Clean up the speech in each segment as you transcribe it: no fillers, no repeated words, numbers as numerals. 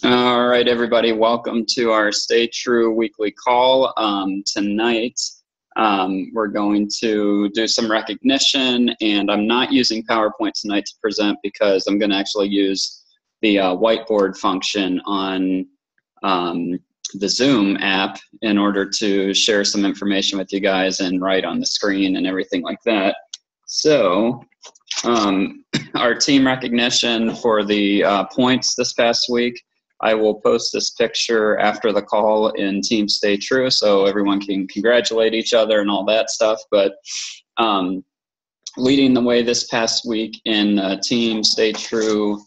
All right, everybody, welcome to our Stay True weekly call. Tonight, we're going to do some recognition, and I'm not using PowerPoint tonight to present because I'm going to actually use the whiteboard function on the Zoom app in order to share some information with you guys and write on the screen and everything like that. So, our team recognition for the points this past week, I will post this picture after the call in Team Stay True so everyone can congratulate each other and all that stuff. But leading the way this past week in Team Stay True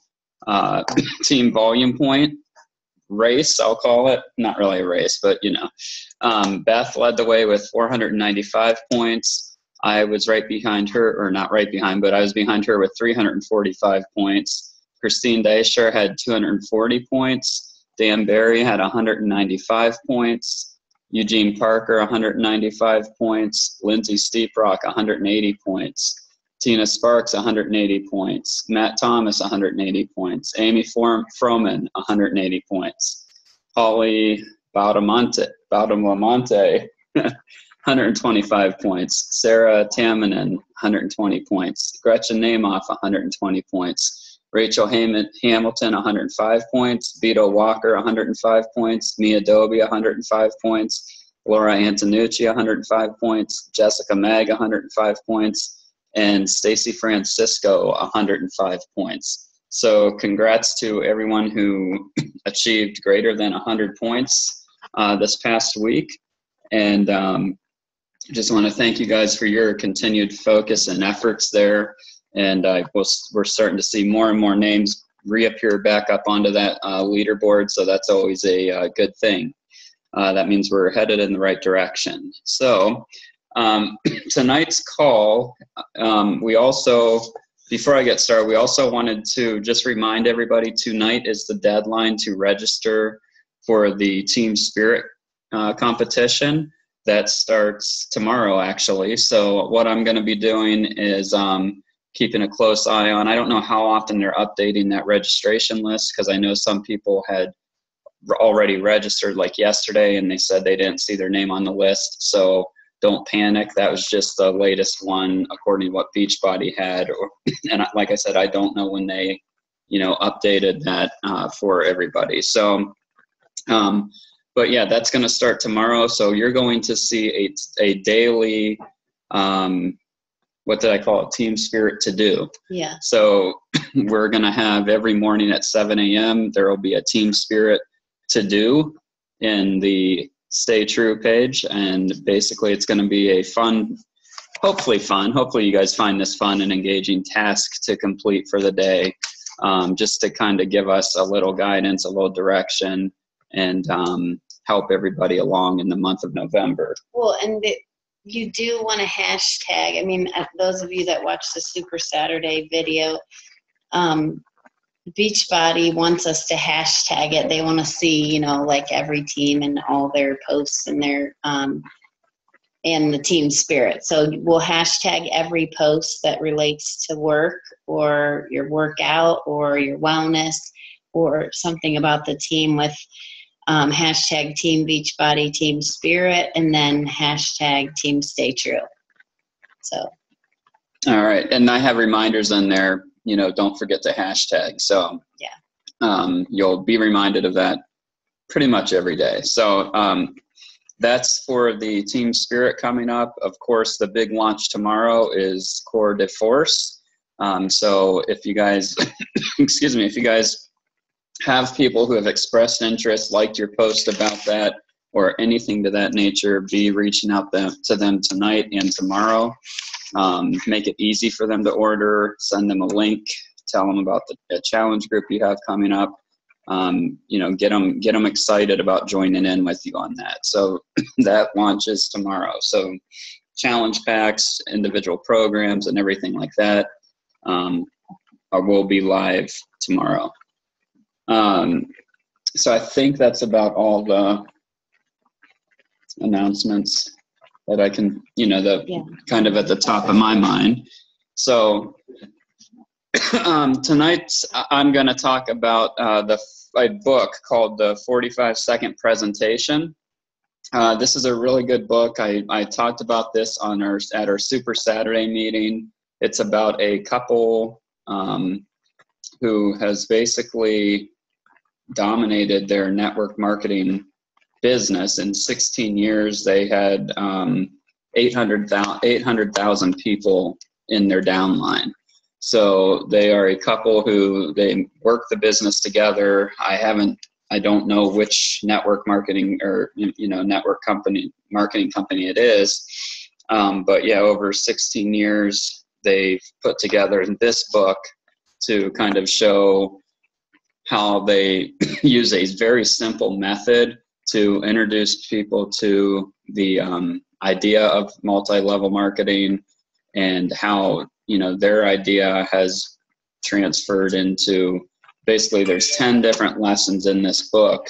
team volume point race, I'll call it. Not really a race, but you know. Beth led the way with 495 points. I was right behind her, or not right behind, but I was behind her with 345 points. Christine Deischer had 240 points. Dan Barry had 195 points. Eugene Parker, 195 points. Lindsay Steeprock, 180 points. Tina Sparks, 180 points. Matt Thomas, 180 points. Amy Froman, 180 points. Holly Baudamonte, 125 points. Sarah Tamminen, 120 points. Gretchen Namath, 120 points. Rachel Hamilton, 105 points. Vito Walker, 105 points. Mia Doby, 105 points. Laura Antonucci, 105 points. Jessica Mag, 105 points. And Stacy Francisco, 105 points. So congrats to everyone who achieved greater than 100 points this past week. And just want to thank you guys for your continued focus and efforts there. And we're starting to see more and more names reappear back up onto that leaderboard, so that's always a good thing. That means we're headed in the right direction. So tonight's call, we also, before I get started, we also wanted to just remind everybody tonight is the deadline to register for the Team Spirit competition. That starts tomorrow, actually. So what I'm going to be doing is keeping a close eye on. I don't know how often they're updating that registration list because I know some people had already registered like yesterday and they said they didn't see their name on the list. So don't panic. That was just the latest one according to what Beachbody had. And like I said, I don't know when they, updated that for everybody. So, but yeah, that's going to start tomorrow. So you're going to see a daily, what did I call it? Team Spirit to do. Yeah. So we're going to have every morning at 7 a.m. there will be a Team Spirit to do in the Stay True page. And basically it's going to be a hopefully you guys find this fun and engaging task to complete for the day, just to kind of give us a little guidance, a little direction, and help everybody along in the month of November. Well, and you do want to hashtag. I mean, those of you that watch the Super Saturday video, Beachbody wants us to hashtag it. They want to see, like every team and all their posts and their and the Team Spirit. So we'll hashtag every post that relates to work or your workout or your wellness or something about the team with hashtag Team Beachbody, Team Spirit, and then hashtag Team Stay True. So. All right. And I have reminders in there, don't forget to hashtag. So yeah, you'll be reminded of that pretty much every day. So that's for the Team Spirit coming up. Of course, the big launch tomorrow is Corps de Force. So if you guys, if you guys have people who have expressed interest, liked your post about that, or anything to that nature, be reaching out to them tonight and tomorrow. Make it easy for them to order, send them a link, tell them about the challenge group you have coming up. Get them excited about joining in with you on that. So that launches tomorrow. So challenge packs, individual programs, and everything like that will be live tomorrow. So I think that's about all the announcements that I can, kind of at the top of my mind. So Tonight I'm going to talk about a book called The 45-Second Presentation. This is a really good book. I talked about this at our Super Saturday meeting. It's about a couple who has basically dominated their network marketing business. In 16 years, they had 800,000 people in their downline. So they are a couple who they work the business together. I don't know which network marketing or network marketing company it is, but yeah, over 16 years they've put together this book to kind of show how they use a very simple method to introduce people to the idea of multi-level marketing, and how their idea has transferred into, basically there's 10 different lessons in this book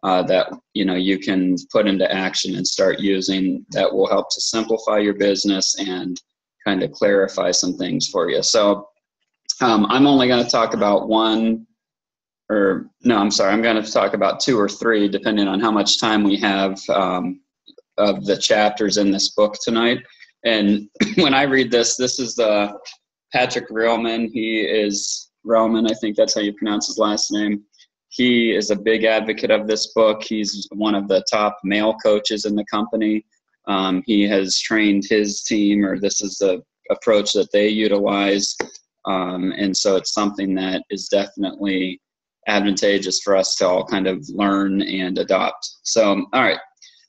that you can put into action and start using, that will help to simplify your business and kind of clarify some things for you. So I'm only going to talk about I'm going to talk about 2 or 3, depending on how much time we have of the chapters in this book tonight. And when I read this is Patrick Reelman. He is Roman, I think that's how you pronounce his last name. He is a big advocate of this book. He's one of the top male coaches in the company. He has trained his team, or this is the approach that they utilize. And so it's something that is definitely advantageous for us to all kind of learn and adopt. So, all right.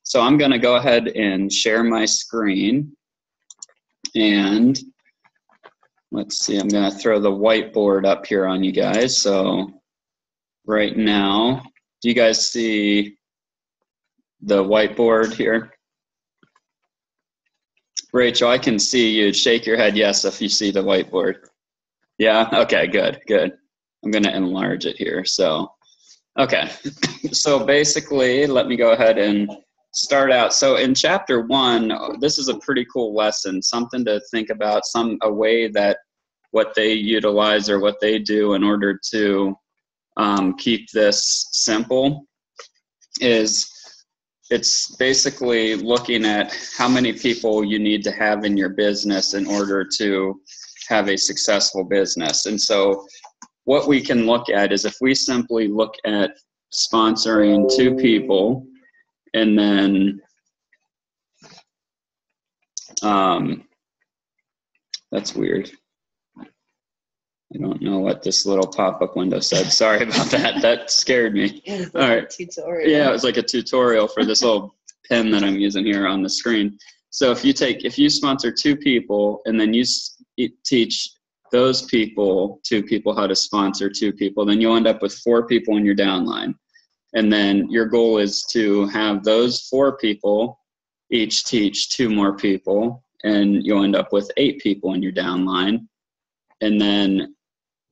So I'm going to go ahead and share my screen. And let's see, I'm going to throw the whiteboard up here on you guys. So right now, do you guys see the whiteboard here? Rachel, I can see you. Shake your head yes if you see the whiteboard. Yeah? Okay, good. I'm going to enlarge it here. So, okay. So basically, let me go ahead and start out. So in chapter 1, this is a pretty cool lesson, something to think about, a way that what they utilize or what they do in order to keep this simple is, it's basically looking at how many people you need to have in your business in order to have a successful business. And so what we can look at is, if we simply look at sponsoring 2 people, and then that's weird. I don't know what this little pop-up window said. Sorry about that. That scared me. Like all right. Tutorial. Yeah, it was like a tutorial for this little pen that I'm using here on the screen. So if you sponsor 2 people, and then you teach those 2 people how to sponsor 2 people, then you'll end up with 4 people in your downline. And then your goal is to have those 4 people each teach 2 more people, and you'll end up with 8 people in your downline. And then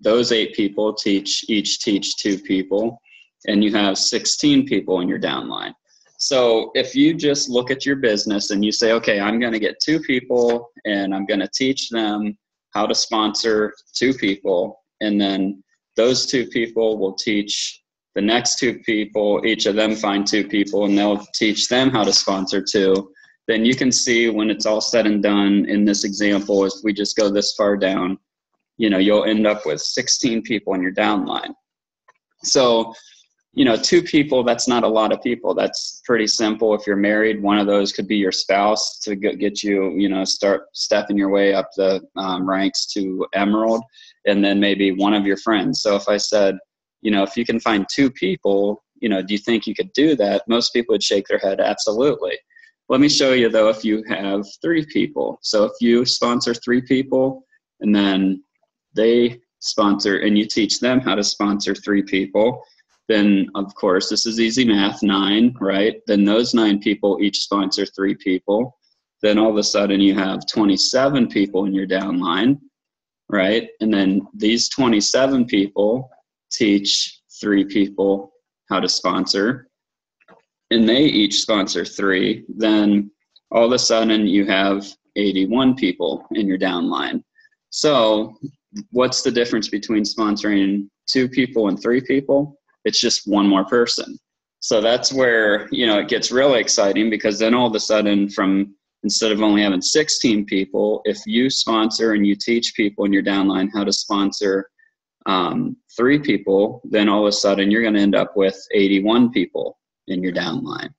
those 8 people each teach 2 people, and you have 16 people in your downline. So if you just look at your business and you say, okay, I'm going to get 2 people and I'm going to teach them how to sponsor 2 people, and then those 2 people will teach the next 2 people, each of them find 2 people, and they'll teach them how to sponsor 2. Then you can see, when it's all said and done in this example, if we just go this far down, you'll end up with 16 people in your downline. So, 2 people, that's not a lot of people. That's pretty simple. If you're married, one of those could be your spouse to get you, start stepping your way up the ranks to emerald, and then maybe one of your friends. So if I said, if you can find 2 people, do you think you could do that? Most people would shake their head, absolutely. Let me show you, though, if you have 3 people. So if you sponsor 3 people, and then they sponsor, and you teach them how to sponsor 3 people, then, of course, this is easy math, 9, right? Then those 9 people each sponsor 3 people. Then all of a sudden you have 27 people in your downline, right? And then these 27 people teach 3 people how to sponsor, and they each sponsor 3, then all of a sudden you have 81 people in your downline. So what's the difference between sponsoring 2 people and 3 people? It's just one more person. So that's where, it gets really exciting, because then all of a sudden, instead of only having 16 people, if you sponsor and you teach people in your downline how to sponsor 3 people, then all of a sudden you're going to end up with 81 people in your downline.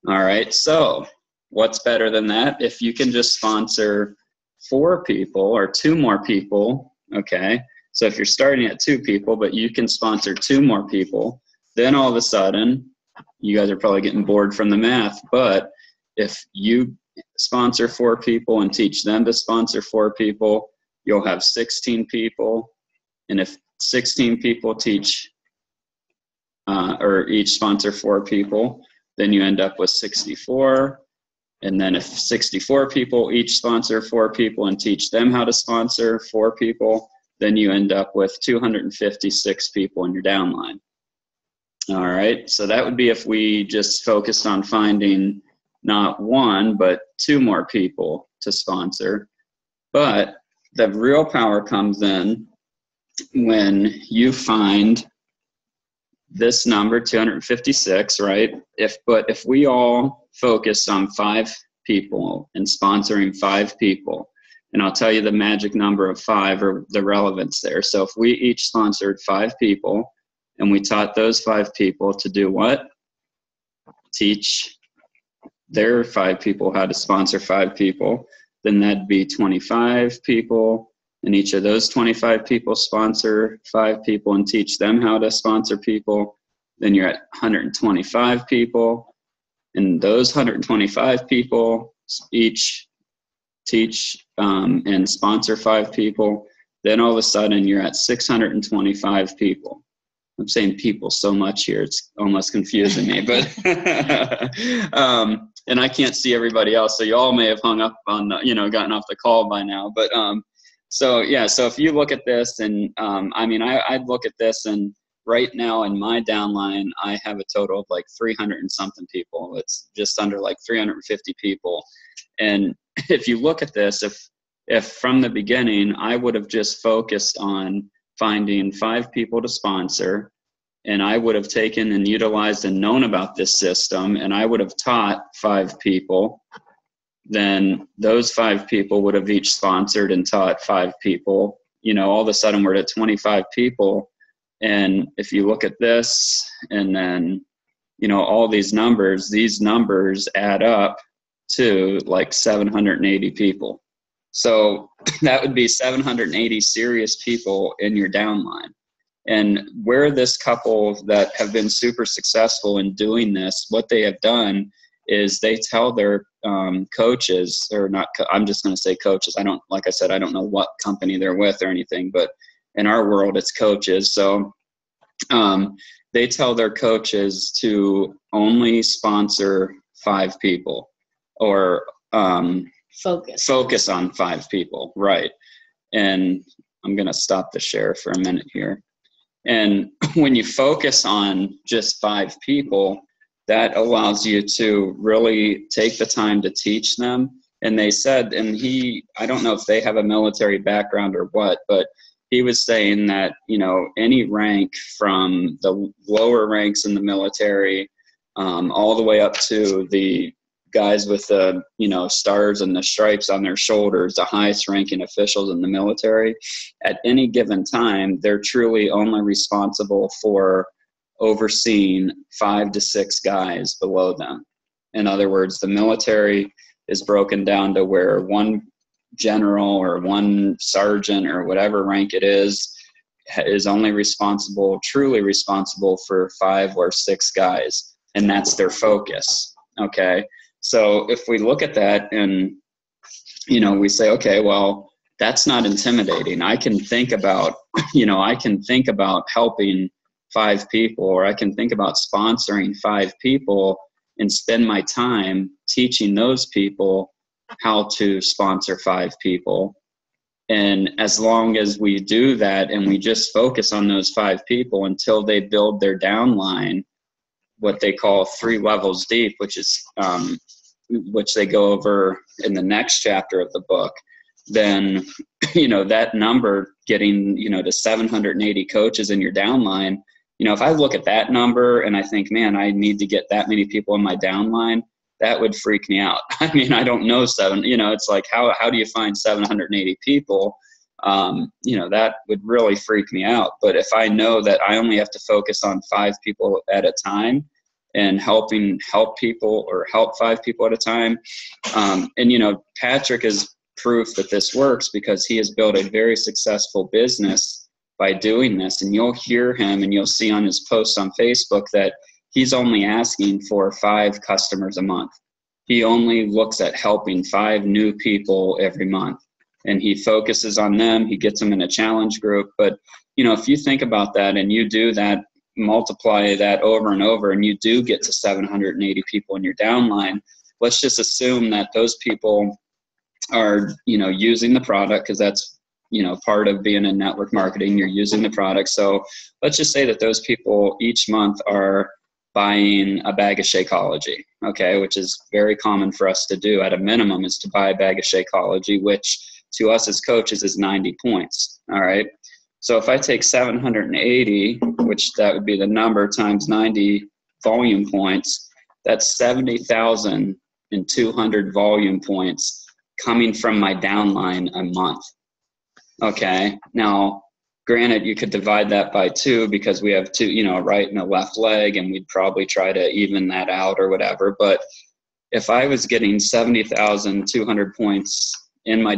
All right. So what's better than that? If you can just sponsor 4 people or 2 more people. Okay. So if you're starting at 2 people, but you can sponsor 2 more people, then all of a sudden, you guys are probably getting bored from the math, but if you sponsor 4 people and teach them to sponsor 4 people, you'll have 16 people. And if 16 people teach or each sponsor 4 people, then you end up with 64. And then if 64 people each sponsor 4 people and teach them how to sponsor 4 people, then you end up with 256 people in your downline. All right, so that would be if we just focused on finding not 1, but 2 more people to sponsor. But the real power comes in when you find this number, 256, right? If we all focus on 5 people and sponsoring 5 people, and I'll tell you the magic number of 5 or the relevance there. So if we each sponsored 5 people, and we taught those 5 people to do what? Teach their 5 people how to sponsor 5 people. Then that'd be 25 people. And each of those 25 people sponsor 5 people and teach them how to sponsor people. Then you're at 125 people. And those 125 people each teach and sponsor 5 people. Then all of a sudden you're at 625 people. I'm saying people so much here, it's almost confusing me, but, and I can't see everybody else. So you all may have hung up on, gotten off the call by now, but, so if you look at this and, I'd look at this, and right now in my downline, I have a total of like 300 and something people. It's just under like 350 people. And if you look at this, if from the beginning, I would have just focused on finding 5 people to sponsor, and I would have taken and utilized and known about this system, and I would have taught 5 people, then those 5 people would have each sponsored and taught 5 people. All of a sudden we're at 25 people. And if you look at this and then, all these numbers add up to like 780 people. So that would be 780 serious people in your downline. And where this couple that have been super successful in doing this, what they have done is they tell their coaches, or not, I'm just going to say coaches. Like I said, I don't know what company they're with or anything, but in our world, it's coaches. So they tell their coaches to only sponsor 5 people, or focus on 5 people. Right. And I'm going to stop the share for a minute here. And when you focus on just 5 people, that allows you to really take the time to teach them. And they said, and I don't know if they have a military background or what, but he was saying that, any rank from the lower ranks in the military, all the way up to the guys with the, stars and the stripes on their shoulders, the highest ranking officials in the military, at any given time, they're truly only responsible for overseeing 5 to 6 guys below them. In other words, the military is broken down to where one general or one sergeant or whatever rank it is only truly responsible for 5 or 6 guys. And that's their focus. Okay. So if we look at that and, we say, okay, well, that's not intimidating. I can think about, helping 5 people, or I can think about sponsoring 5 people and spend my time teaching those people how to sponsor 5 people. And as long as we do that and we just focus on those 5 people until they build their downline, what they call 3 levels deep, which is which they go over in the next chapter of the book. then, that number getting, to 780 coaches in your downline, if I look at that number and I think, man, I need to get that many people in my downline, that would freak me out. I mean, I don't know it's like, how do you find 780 people? That would really freak me out. But if I know that I only have to focus on 5 people at a time and help 5 people at a time. And, Patrick is proof that this works because he has built a very successful business by doing this. And you'll hear him and you'll see on his posts on Facebook that he's only asking for 5 customers a month. He only looks at helping 5 new people every month, and he focuses on them. He gets them in a challenge group. But, if you think about that and you do that, multiply that over and over, and you do get to 780 people in your downline, let's just assume that those people are, using the product, because that's, part of being in network marketing, you're using the product. So let's just say that those people each month are buying a bag of Shakeology, okay, which is very common for us to do at a minimum, is to buy a bag of Shakeology, which to us as coaches is 90 points. All right. So if I take 780, which that would be the number times 90 volume points, that's 70,200 volume points coming from my downline a month. Okay. Now, granted, you could divide that by 2 because we have 2, a right and a left leg, and we'd probably try to even that out or whatever. But if I was getting 70,200 points in my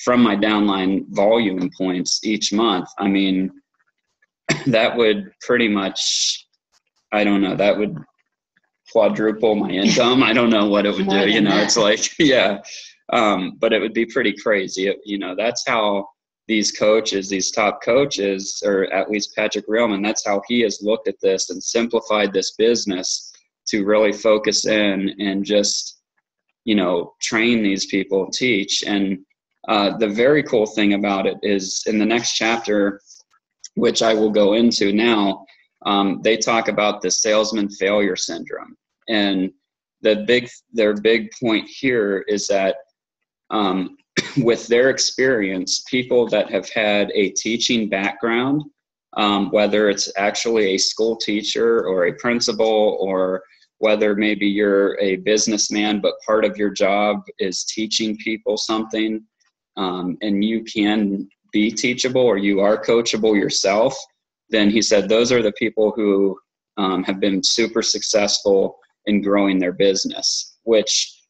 from my downline volume points each month, I mean, that would pretty much, I don't know, that would quadruple my income. I don't know what it would do. It's like, yeah. But it would be pretty crazy. That's how these coaches, these top coaches, or at least Patrick Reelman, that's how he has looked at this and simplified this business to really focus in and just, train these people, teach. And the very cool thing about it is in the next chapter, which I will go into now, they talk about the salesman failure syndrome. And their big point here is that with their experience, people that have had a teaching background, whether it's actually a school teacher or a principal, or whether maybe you're a businessman, but part of your job is teaching people something, and you can be teachable or you are coachable yourself, then he said those are the people who have been super successful in growing their business, which,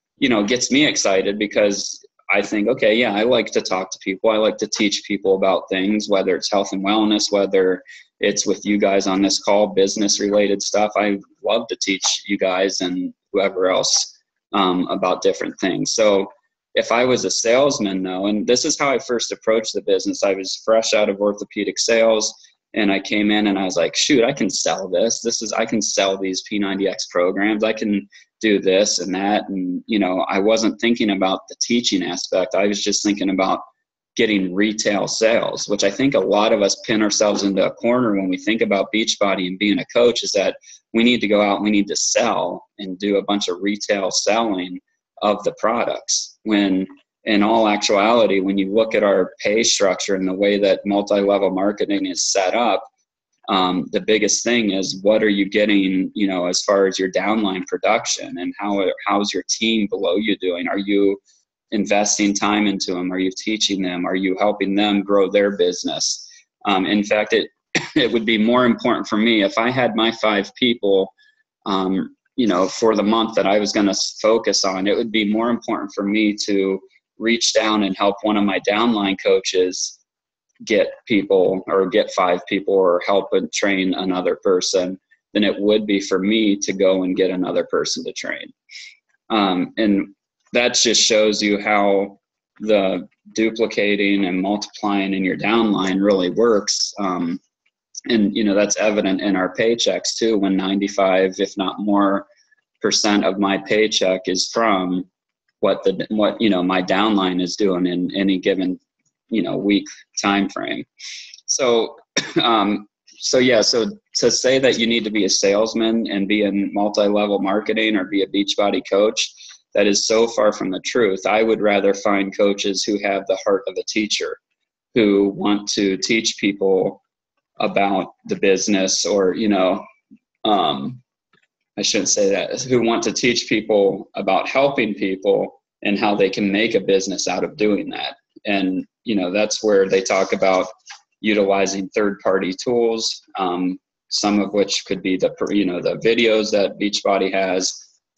gets me excited because I think, okay, yeah, I like to talk to people. I like to teach people about things, whether it's health and wellness, whether it's with you guys on this call, business related stuff. I love to teach you guys and whoever else about different things. So if I was a salesman though, and this is how I first approached the business, I was fresh out of orthopedic sales, and I came in and I was like, shoot, I can sell this. I can sell these P90X programs. I can do this and that. And, I wasn't thinking about the teaching aspect. I was just thinking about getting retail sales, which I think a lot of us pin ourselves into a corner when we think about Beachbody and being a coach, is that we need to go out and we need to sell and do a bunch of retail selling of the products. When in all actuality, when you look at our pay structure and the way that multi-level marketing is set up, the biggest thing is, what are you getting, as far as your downline production, and how's your team below you doing? Are you investing time into them? Are you teaching them? Are you helping them grow their business? In fact, it would be more important for me if I had my 5 people, for the month that I was going to focus on. It would be more important for me to reach down and help one of my downline coaches get people, or get 5 people, or help and train another person, than it would be for me to go and get another person to train. And that just shows you how the duplicating and multiplying in your downline really works. And, that's evident in our paychecks too, when 95, if not more % of my paycheck is from what my downline is doing in any given, week time frame. So to say that you need to be a salesman and be in multi-level marketing or be a Beachbody coach, that is so far from the truth. I would rather find coaches who have the heart of a teacher, who want to teach people about the business, or, I shouldn't say that, who want to teach people about helping people and how they can make a business out of doing that. And, that's where they talk about utilizing third-party tools, some of which could be the videos that Beachbody has.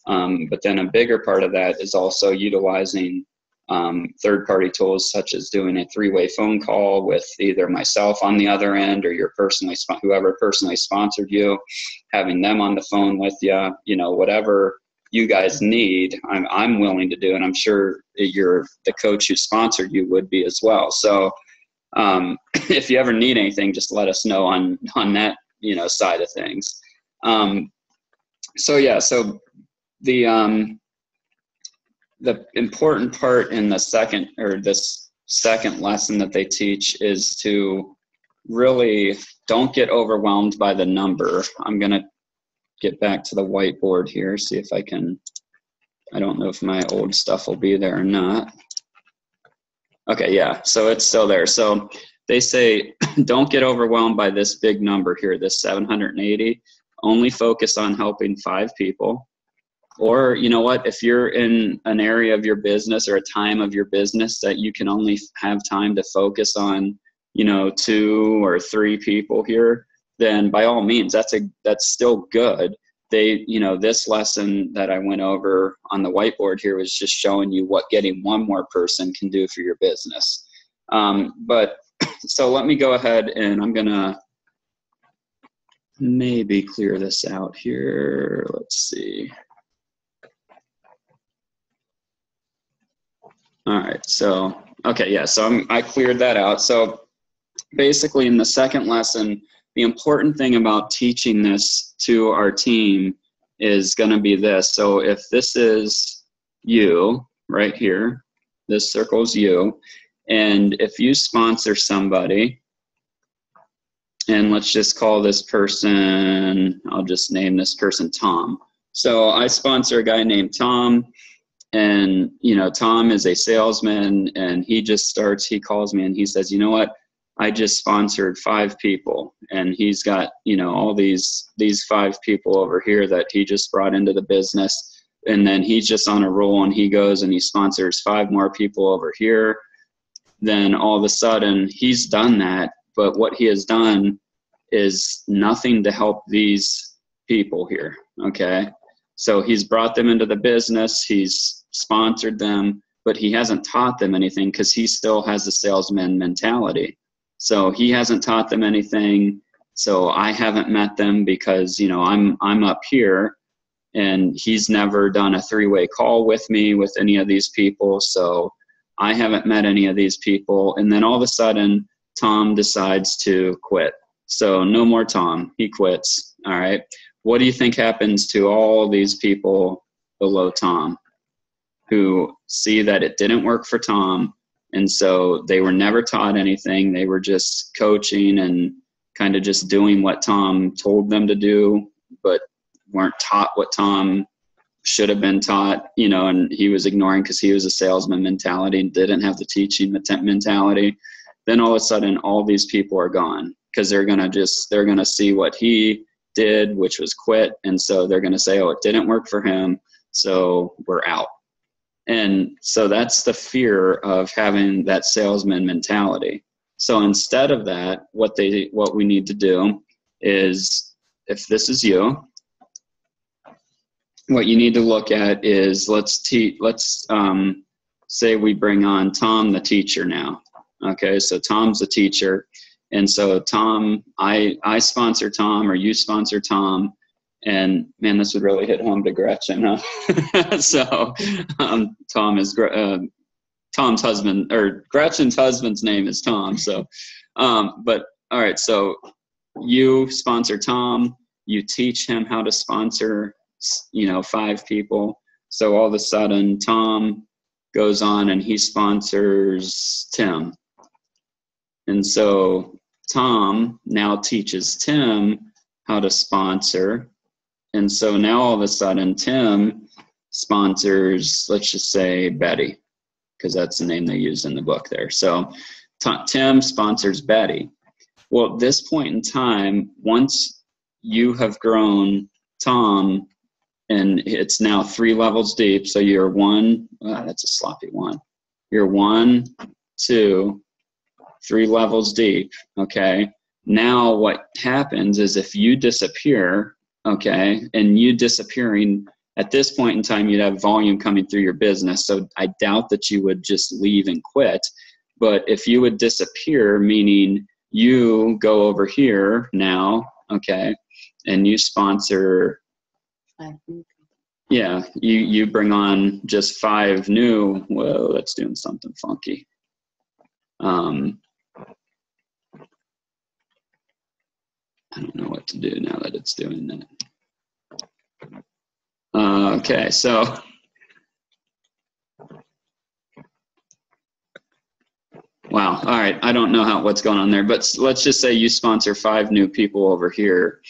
But then a bigger part of that is also utilizing third-party tools, such as doing a 3-way phone call with either myself on the other end, or whoever personally sponsored you, having them on the phone with you. Whatever you guys need, I'm willing to do, and I'm sure the coach who sponsored you would be as well. So if you ever need anything, just let us know on that side of things. So the important part in this second lesson that they teach is to really don't get overwhelmed by the number. I'm going to get back to the whiteboard here, see if I don't know if my old stuff will be there or not. Okay, yeah, so it's still there. So they say, don't get overwhelmed by this big number here, this 780. Only focus on helping 5 people. Or, if you're in an area of your business or a time of your business that you can only have time to focus on, 2 or 3 people here, then by all means, that's still good. This lesson that I went over on the whiteboard here was just showing you what getting one more person can do for your business. But so let me go ahead, and I'm going to maybe clear this out here. Let's see. All right, so, okay, yeah, so I cleared that out. So basically in the second lesson, the important thing about teaching this to our team is going to be this. So if this is you right here, this circle's you, and if you sponsor somebody, and let's just call this person, I'll just name this person Tom. So I sponsor a guy named Tom. And, Tom is a salesman, and he calls me and he says, you know what, I just sponsored 5 people, and he's got, all these 5 people over here that he just brought into the business. And then he's just on a roll, and he goes and he sponsors 5 more people over here. Then all of a sudden he's done that. But what he has done is nothing to help these people here. Okay. So he's brought them into the business, he's sponsored them, but he hasn't taught them anything because he still has the salesman mentality. So he hasn't taught them anything. So I haven't met them because, I'm up here, and he's never done a 3-way call with me with any of these people. So I haven't met any of these people. And then all of a sudden, Tom decides to quit. So no more Tom, he quits. All right. What do you think happens to all these people below Tom who see that it didn't work for Tom, and so they were never taught anything? They were just coaching and kind of just doing what Tom told them to do, but weren't taught what Tom should have been taught, and he was ignoring because he was a salesman mentality and didn't have the teaching mentality. Then all of a sudden, all these people are gone because they're going to see what he did, which was quit. And so they're going to say, oh, it didn't work for him, so we're out. And so that's the fear of having that salesman mentality. So instead of that, what we need to do is, if this is you, what you need to look at is, let's say we bring on Tom, the teacher now. Okay, so Tom's the teacher. And so Tom, I sponsor Tom, or you sponsor Tom, and man, this would really hit home to Gretchen, huh? So Tom is Tom's husband, or Gretchen's husband's name is Tom. So, but all right, so you sponsor Tom, you teach him how to sponsor, 5 people. So all of a sudden, Tom goes on and he sponsors Tim. And so Tom now teaches Tim how to sponsor. And so now all of a sudden Tim sponsors, let's just say Betty, because that's the name they use in the book there. So Tim sponsors Betty. Well, at this point in time, once you have grown Tom, and it's now 3 levels deep, so you're that's a sloppy one. You're 1, 2, 3 levels deep, okay? Now what happens is if you disappear, okay, and you disappearing, at this point in time, you'd have volume coming through your business, so I doubt that you would just leave and quit. But if you would disappear, meaning you go over here now, okay, and you sponsor, yeah, you bring on just 5 new, whoa, that's doing something funky. I don't know what to do now that it's doing that. Okay, so wow, all right, I don't know what's going on there, but let's just say you sponsor 5 new people over here.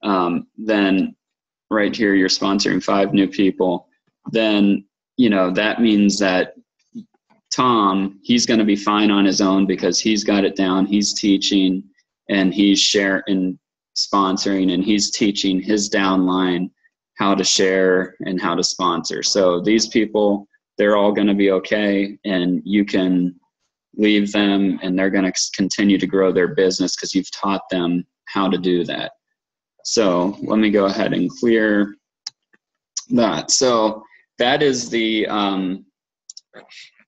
Then right here, you're sponsoring 5 new people. Then, that means that Tom, he's going to be fine on his own because he's got it down. He's teaching and he's sharing, sponsoring, and he's teaching his downline how to share and how to sponsor. So these people, they're all going to be okay, and you can leave them and they're going to continue to grow their business because you've taught them how to do that. So let me go ahead and clear that. So that is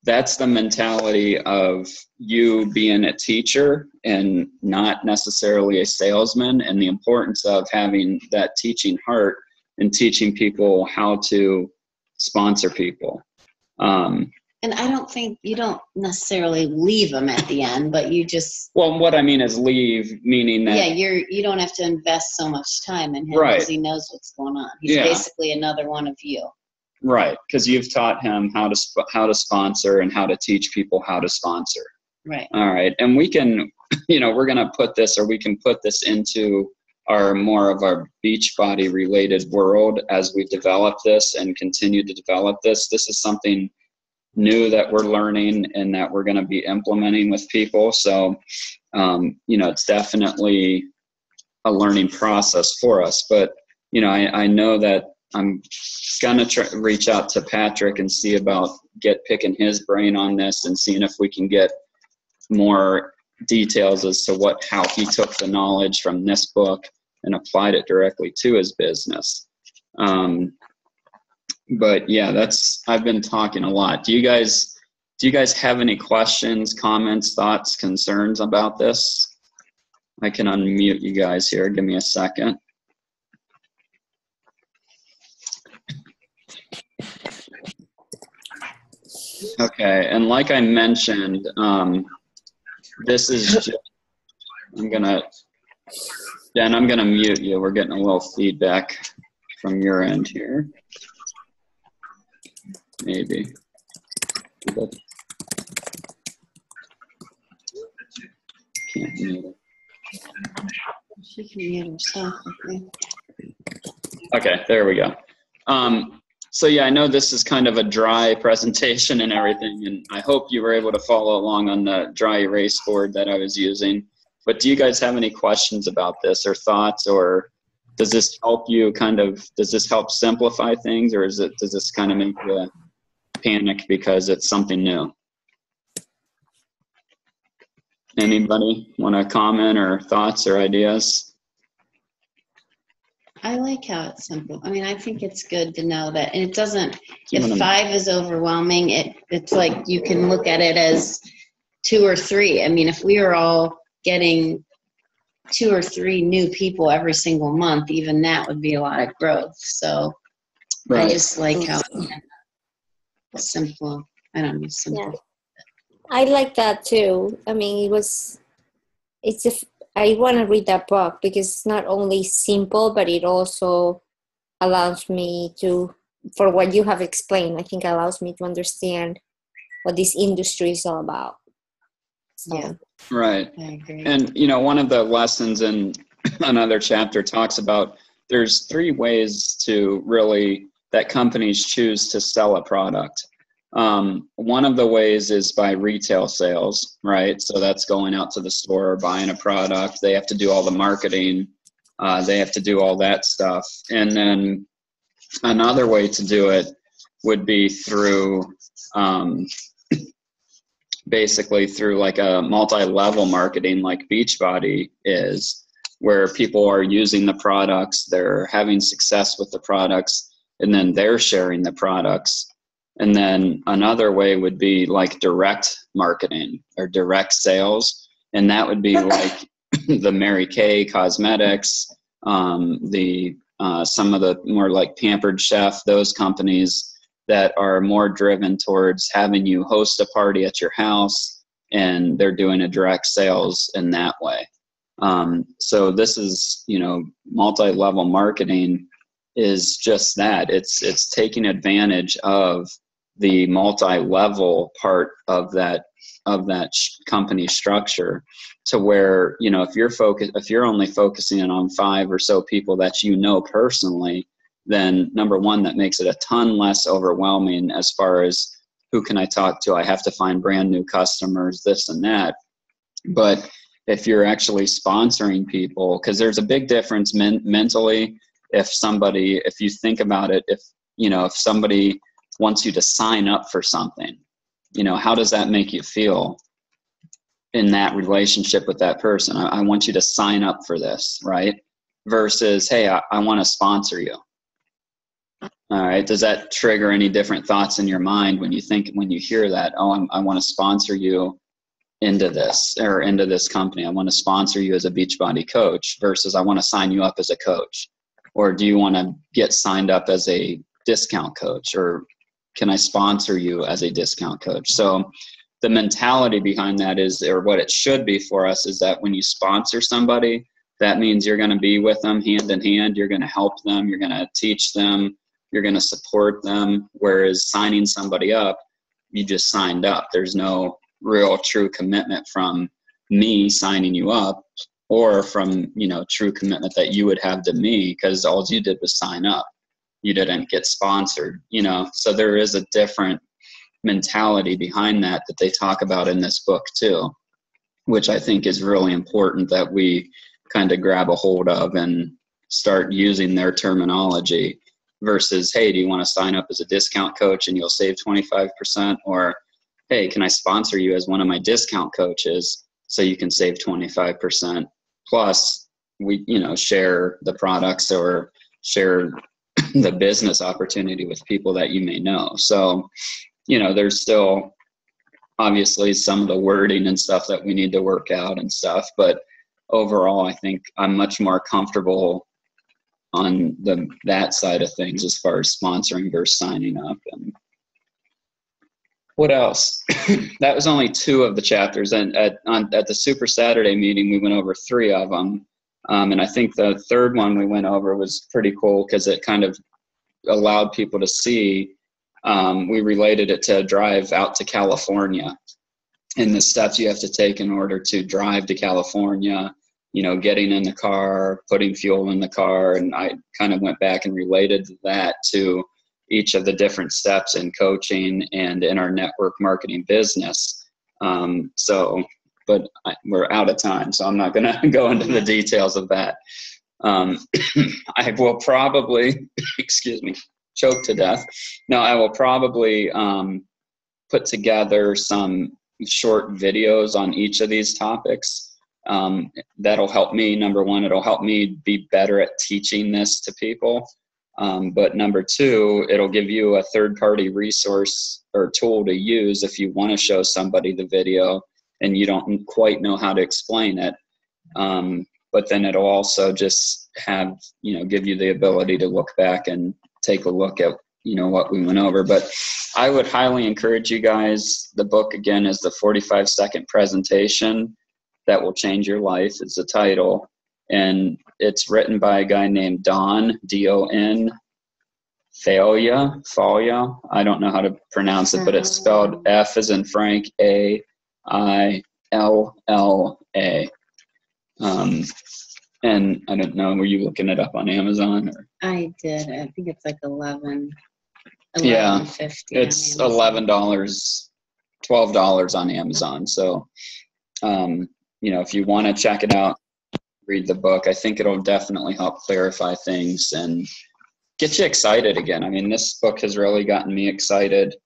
that's the mentality of you being a teacher and not necessarily a salesman, and the importance of having that teaching heart and teaching people how to sponsor people. And I don't think you don't necessarily leave them at the end, but you just. Well, what I mean is leave, meaning that. Yeah, you don't have to invest so much time in him because he knows what's going on. He's basically another one of you. Right, because you've taught him how to sponsor and how to teach people how to sponsor. Right. All right, and we can, we're going to put this, or we can put this into our more of our Beachbody related world as we develop this and continue to develop this. This is something new that we're learning and that we're going to be implementing with people. So, it's definitely a learning process for us. But, I know that I'm going to reach out to Patrick and see about picking his brain on this and seeing if we can get more details as to how he took the knowledge from this book and applied it directly to his business. But yeah, I've been talking a lot. Do you guys have any questions, comments, thoughts, concerns about this? I can unmute you guys here. Give me a second. Okay, and like I mentioned, this is just, I'm gonna mute you. We're getting a little feedback from your end here. Maybe. But can't mute it. She can mute herself, I think. Okay, there we go. So yeah, I know this is kind of a dry presentation and everything, and I hope you were able to follow along on the dry erase board that I was using. But do you guys have any questions about this or thoughts, or does this help you does this help simplify things, or does this kind of make you panic because it's something new? Anybody want to comment or thoughts or ideas? I like how it's simple. I mean, I think it's good to know that, and it doesn't, if 5 is overwhelming, it's like you can look at it as 2 or 3. I mean, if we are all getting 2 or 3 new people every single month, even that would be a lot of growth. So I just like how it's simple. I don't know, simple. Yeah. I like that too. I mean, I want to read that book because it's not only simple, but it also allows me to, for what you have explained, I think allows me to understand what this industry is all about. So. Yeah. Right. I agree. And, one of the lessons in another chapter talks about there's 3 ways to really, that companies choose to sell a product. One of the ways is by retail sales, right? So that's going out to the store, buying a product. They have to do all the marketing. They have to do all that stuff. And then another way to do it would be through basically through like a multi-level marketing like Beachbody is, where people are using the products, they're having success with the products, and then they're sharing the products. And then another way would be like direct marketing or direct sales. And that would be like the Mary Kay Cosmetics, some of the more like Pampered Chef, those companies that are more driven towards having you host a party at your house, and they're doing a direct sales in that way. So this is, you know, multi-level marketing is just that. It's taking advantage of the multi-level part of that company structure, to where, you know, if you're only focusing on 5 or so people that you know personally, then number one, that makes it a ton less overwhelming as far as who can I talk to? I have to find brand new customers, this and that. But if you're actually sponsoring people, because there's a big difference mentally, if you think about it, if somebody wants you to sign up for something, you know, how does that make you feel in that relationship with that person? I want you to sign up for this, right? Versus, hey, I want to sponsor you. All right. Does that trigger any different thoughts in your mind when you hear that? Oh, I want to sponsor you into this company. I want to sponsor you as a Beachbody coach, versus I want to sign you up as a coach. Or do you want to get signed up as a discount coach, or can I sponsor you as a discount coach? So the mentality behind that is, or what it should be for us, is that when you sponsor somebody, that means you're going to be with them hand in hand. You're going to help them. You're going to teach them. You're going to support them. Whereas signing somebody up, you just signed up. There's no real true commitment from me signing you up, or from, you know, true commitment that you would have to me, because all you did was sign up. You didn't get sponsored, you know. So there is a different mentality behind that they talk about in this book too, which I think is really important that we kind of grab a hold of and start using their terminology, versus, hey, do you want to sign up as a discount coach and you'll save 25%? Or, hey, can I sponsor you as one of my discount coaches so you can save 25%? Plus, we, you know, share the products or share the business opportunity with people that you may know. So, you know, there's still obviously some of the wording and stuff that we need to work out and stuff, but overall, I think I'm much more comfortable on that side of things as far as sponsoring versus signing up. And what else? That was only 2 of the chapters, and at the Super Saturday meeting, we went over 3 of them. And I think the third one we went over was pretty cool, because it kind of allowed people to see. We related it to a drive out to California and the steps you have to take in order to drive to California, you know, getting in the car, putting fuel in the car. And I kind of went back and related that to each of the different steps in coaching and in our network marketing business. But we're out of time, so I'm not going to go into the details of that. I will probably, choke to death. No, I will probably put together some short videos on each of these topics. That'll help me. Number one, it'll help me be better at teaching this to people. But number 2, it'll give you a third-party resource or tool to use if you want to show somebody the video and you don't quite know how to explain it. But then it'll also just have, you know, give you the ability to look back and take a look at, you know, what we went over. But I would highly encourage you guys. The book, again, is the 45-second presentation that will change your life. It's the title. And it's written by a guy named Don, D-O-N, Failla. I don't know how to pronounce it, but it's spelled F as in Frank, A-I-L-L-A. And I don't know, were you looking it up on Amazon? Or? I did. I think it's like 11 Yeah, $11.50. it's $11, $12 on Amazon. So, if you want to check it out, read the book. I think it'll definitely help clarify things and get you excited again. I mean, this book has really gotten me excited,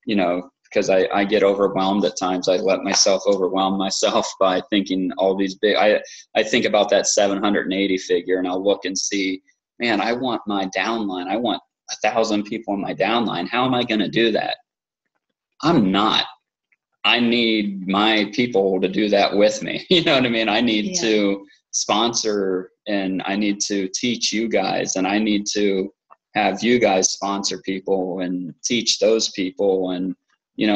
because I get overwhelmed at times. I let myself overwhelm myself by thinking all these big, I think about that 780 figure, and I'll look and see, man, I want my downline. I want 1,000 people in my downline. How am I going to do that? I'm not. I need my people to do that with me. You know what I mean? I need to sponsor, and I need to teach you guys, and I need to have you guys sponsor people and teach those people. And,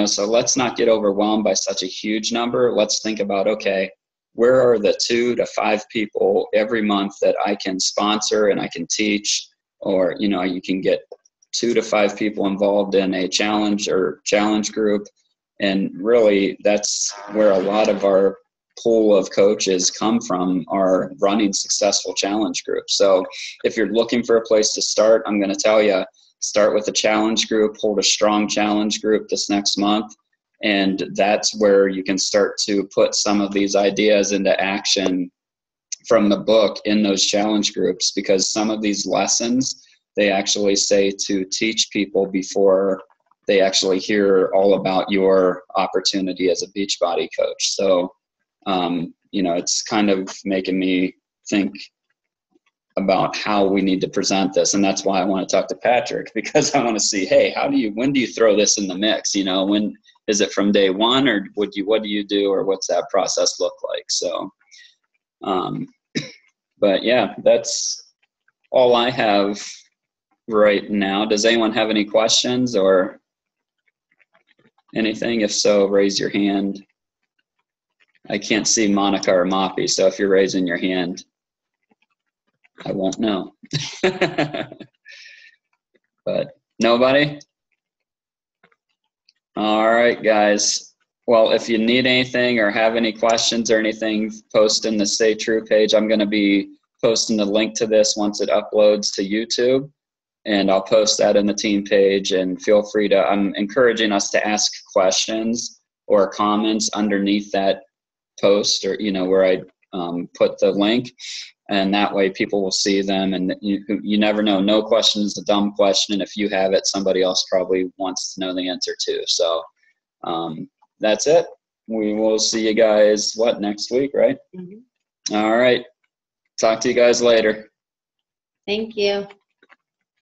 so let's not get overwhelmed by such a huge number. Let's think about, okay, where are the 2 to 5 people every month that I can sponsor and I can teach? Or, you can get 2 to 5 people involved in a challenge group. And really, that's where a lot of our pool of coaches come from, are running successful challenge groups. So if you're looking for a place to start, I'm going to tell you, start with a challenge group, hold a strong challenge group this next month. And that's where you can start to put some of these ideas into action from the book in those challenge groups, because some of these lessons, they actually say to teach people before they actually hear all about your opportunity as a Beachbody coach. So, it's kind of making me think about how we need to present this. And that's why I want to talk to Patrick, because I want to see, hey, when do you throw this in the mix? When is it from day one, or what do you do, or what's that process look like? So, but yeah, that's all I have right now. Does anyone have any questions or anything? If so, raise your hand. I can't see Monica or Moppy, so if you're raising your hand, I won't know. But nobody? All right, guys. Well, if you need anything or have any questions or anything, post in the Stay True page. I'm going to be posting the link to this once it uploads to YouTube, and I'll post that in the team page. And feel free to, I'm encouraging us to ask questions or comments underneath that post, or, where I put the link. And that way people will see them, and you never know. No question is a dumb question. If you have it, somebody else probably wants to know the answer too. So that's it. We will see you guys, next week, right? Mm-hmm. All right. Talk to you guys later. Thank you.